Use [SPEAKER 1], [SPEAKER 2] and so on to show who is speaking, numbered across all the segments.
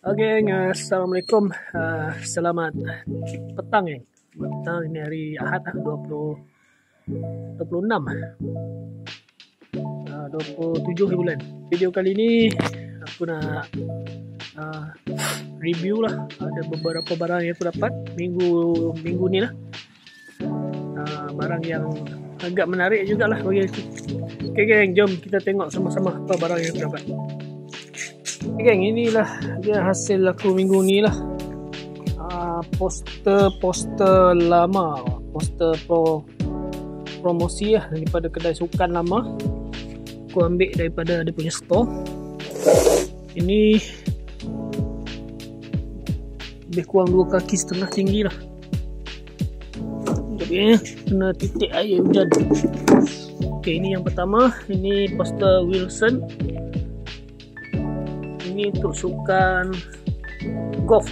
[SPEAKER 1] Oke, assalamualaikum. Selamat petang ya. Petang ini hari Ahad 26 27 bulan. Video kali ini aku nak review lah. Ada beberapa barang yang aku dapat minggu ni lah. Barang yang agak menarik jugalah bagi aku. Okay geng, jom kita tengok sama-sama apa barang yang aku dapat. Okay geng, inilah dia hasil aku minggu ni lah. Poster lama, poster promosi lah daripada kedai sukan lama. Aku ambil daripada dia punya store. Ini lebih kurang 2,5 kaki tinggi lah. Tapi kena titik air hujan. Okay, ini yang pertama. Ini poster Wilson. Ini untuk sukan golf,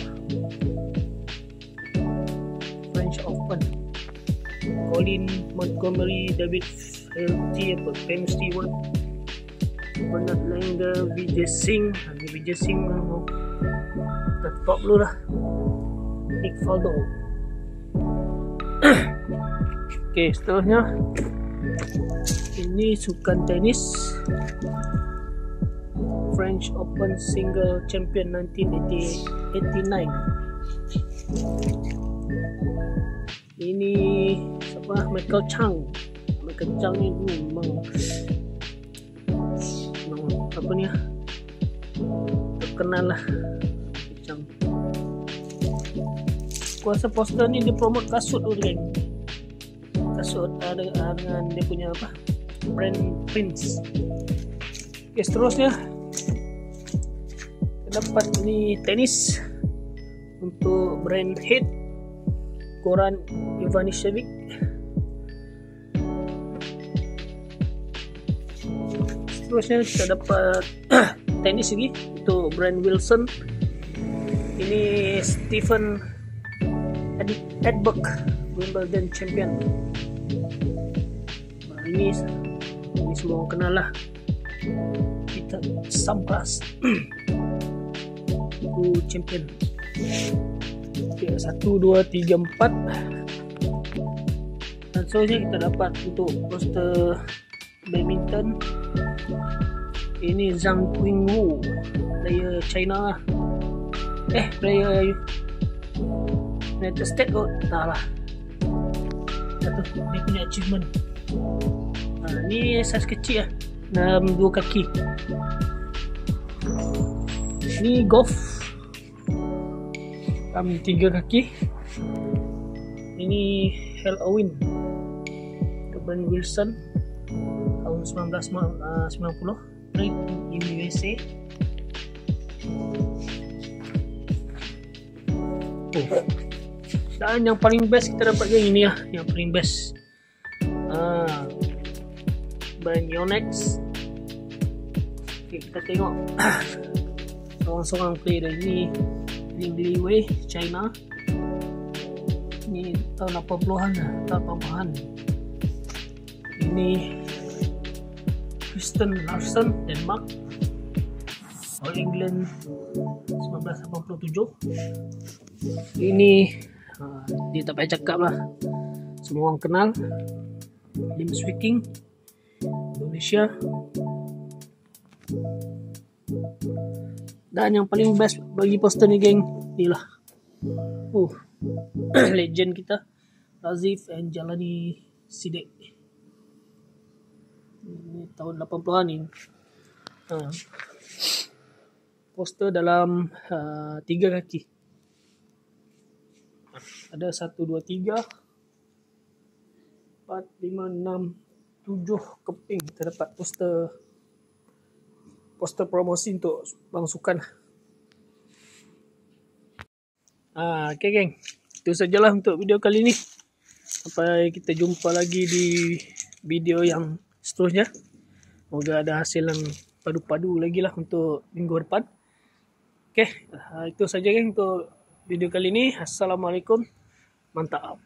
[SPEAKER 1] French Open. Colin Montgomery, David Feherty, Ben Stewart, Bernard Langer, Vijay Singh. Vijay Singh ke top dulu lah. Nick Faldo. Okay, seterusnya ini sukan tenis French Open Single Champion 1989. Ini siapa? Michael Chang. Michael Chang ni memang apa ni lah, terkenal lah. Chang. Kuasa poster ni dia promote kasut tu kan. Kasut ada dengan dia punya apa? Brand Prince. Okay, seterusnya dapat ni tenis untuk brand Head, Goran Ivanisevic. Seterusnya kita dapat tenis lagi untuk brand Wilson. Ini Stephen Edberg, Wimbledon champion. Ini semua orang kenal lah. Kita Sampras champion. Okay, 1, 2, 3, 4. Dan seterusnya kita dapat untuk poster badminton. Ini Zhang Qingwu, player China. Player United States kot. Tak lah. Satu dia punya achievement. Ni saiz kecil lah, dalam 2 kaki. Ni golf dalam 3 kaki. Ini Halloween brand Wilson tahun 1990 in USA. Dan yang paling best kita dapat yang ini lah, yang paling best. Brand Yonex. Okay, kita tengok seorang player ini Ling Liwei, China. Ini tahun 80-an lah, tahun 80-an. Ini Kristen Larsen, Denmark. All England 1987. Ini dia tak payah cakap lah, semua orang kenal. Lim Swicking, Indonesia. Dan yang paling best bagi poster ni geng, ni lah. Legend kita Razif and Jalani Sidek. Ini tahun 80-an ni. Poster dalam 3 kaki. Ada 1, 2, 3 4, 5, 6, 7 keping. Kita dapat poster promosi untuk bang sukan. Okay geng, itu sajalah untuk video kali ni. Sampai kita jumpa lagi di video yang seterusnya. Semoga ada hasil yang padu-padu lagi lah untuk minggu depan. Okay, itu saja geng untuk video kali ni. Assalamualaikum, mantap.